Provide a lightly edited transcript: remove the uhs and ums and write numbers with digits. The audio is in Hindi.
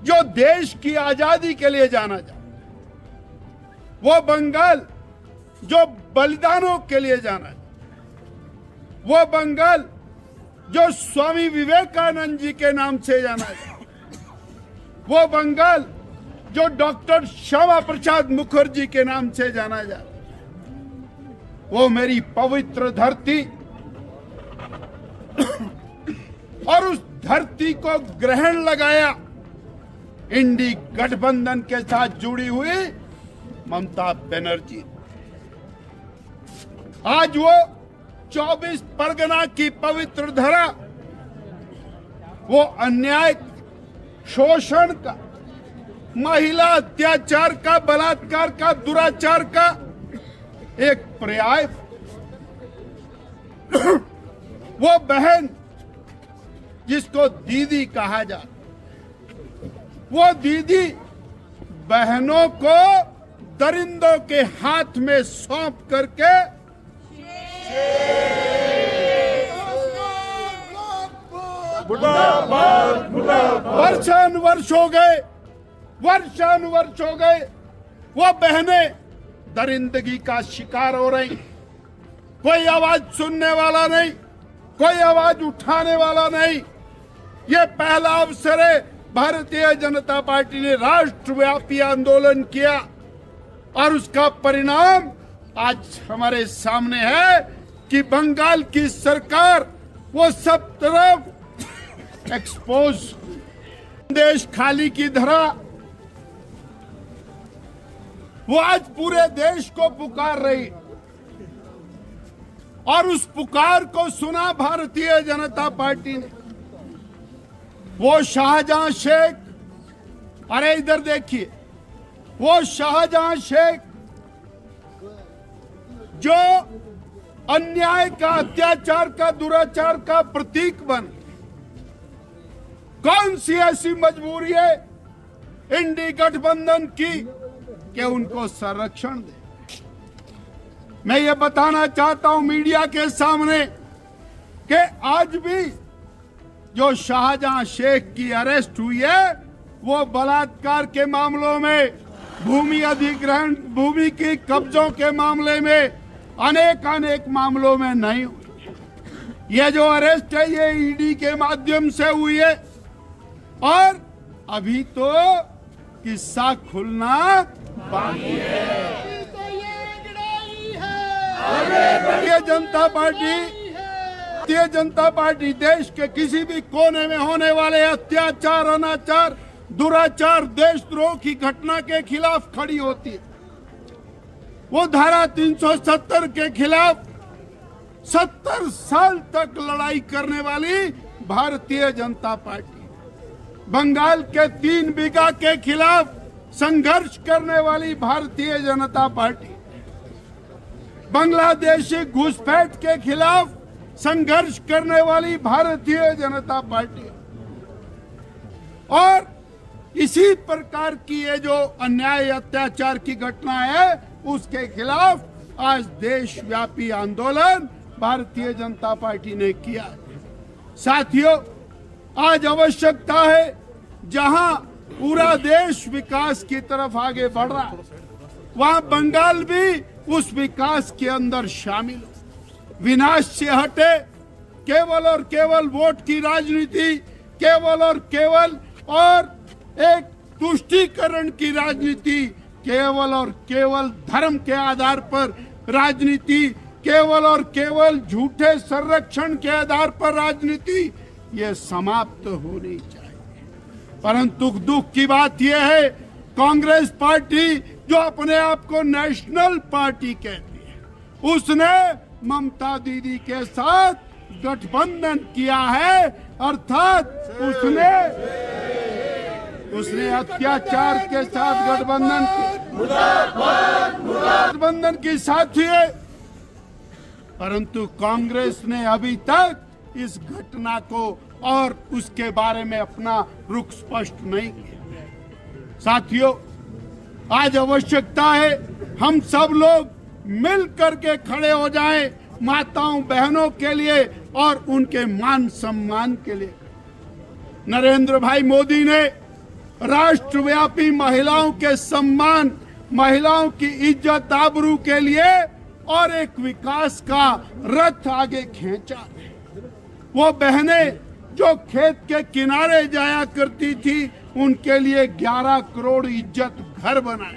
जो देश की आजादी के लिए जाना जाता है, वो बंगाल जो बलिदानों के लिए जाना जाता, वो बंगाल जो स्वामी विवेकानंद जी के नाम से जाना जाता, वो बंगाल जो डॉक्टर श्यामा प्रसाद मुखर्जी के नाम से जाना जाता, वो मेरी पवित्र धरती और उस धरती को ग्रहण लगाया इंडी गठबंधन के साथ जुड़ी हुई ममता बनर्जी। आज वो 24 परगना की पवित्र धरा, वो अन्याय, शोषण का, महिला अत्याचार का, बलात्कार का, दुराचार का एक पर्याय। वो बहन जिसको दीदी कहा जाता, वो दीदी बहनों को दरिंदों के हाथ में सौंप करके वर्षानुवर्ष हो गए, वो बहनें दरिंदगी का शिकार हो रही। कोई आवाज सुनने वाला नहीं, कोई आवाज उठाने वाला नहीं। ये पहला अवसर है, भारतीय जनता पार्टी ने राष्ट्रव्यापी आंदोलन किया और उसका परिणाम आज हमारे सामने है कि बंगाल की सरकार वो सब तरफ एक्सपोज, देश खाली की धरा, वो आज पूरे देश को पुकार रही और उस पुकार को सुना भारतीय जनता पार्टी ने। वो शाहजहां शेख, अरे इधर देखिए, वो शाहजहां शेख जो अन्याय का, अत्याचार का, दुराचार का प्रतीक बन, कौन सी ऐसी मजबूरी है इंडी गठबंधन की कि उनको संरक्षण दे। मैं ये बताना चाहता हूं मीडिया के सामने कि आज भी जो शाहजहां शेख की अरेस्ट हुई है, वो बलात्कार के मामलों में, भूमि अधिग्रहण, भूमि के कब्जों के मामले में, अनेक मामलों में नहीं हुई। ये जो अरेस्ट है ये ईडी के माध्यम से हुई है और अभी तो किस्सा खुलना बाकी है। भारतीय जनता पार्टी देश के किसी भी कोने में होने वाले अत्याचार, अनाचार, दुराचार, देशद्रोह की घटना के खिलाफ खड़ी होती है। वो धारा 370 के खिलाफ 70 साल तक लड़ाई करने वाली भारतीय जनता पार्टी, बंगाल के 3 बीघा के खिलाफ संघर्ष करने वाली भारतीय जनता पार्टी, बांग्लादेशी घुसपैठ के खिलाफ संघर्ष करने वाली भारतीय जनता पार्टी, और इसी प्रकार की ये जो अन्याय, अत्याचार की घटना है उसके खिलाफ आज देशव्यापी आंदोलन भारतीय जनता पार्टी ने किया। साथियों, आज आवश्यकता है, जहां पूरा देश विकास की तरफ आगे बढ़ रहा है, वहां बंगाल भी उस विकास के अंदर शामिल हो। विनाश से हटे, केवल और केवल वोट की राजनीति, केवल और केवल और एक तुष्टीकरण की राजनीति, केवल और केवल धर्म के आधार पर राजनीति, केवल और केवल झूठे संरक्षण के आधार पर राजनीति, ये समाप्त होनी चाहिए। परंतु दुख की बात यह है, कांग्रेस पार्टी जो अपने आप को नेशनल पार्टी कहती है, उसने ममता दीदी के साथ गठबंधन किया है, अर्थात उसने अत्याचार के साथ गठबंधन की साथी है। परंतु कांग्रेस ने अभी तक इस घटना को और उसके बारे में अपना रुख स्पष्ट नहीं किया। साथियों, आज आवश्यकता है हम सब लोग मिल करके खड़े हो जाएं माताओं बहनों के लिए और उनके मान सम्मान के लिए। नरेंद्र भाई मोदी ने राष्ट्रव्यापी महिलाओं के सम्मान, महिलाओं की इज्जत आबरू के लिए और एक विकास का रथ आगे खींचा। वो बहनें जो खेत के किनारे जाया करती थी, उनके लिए 11 करोड़ इज्जत घर बनाए।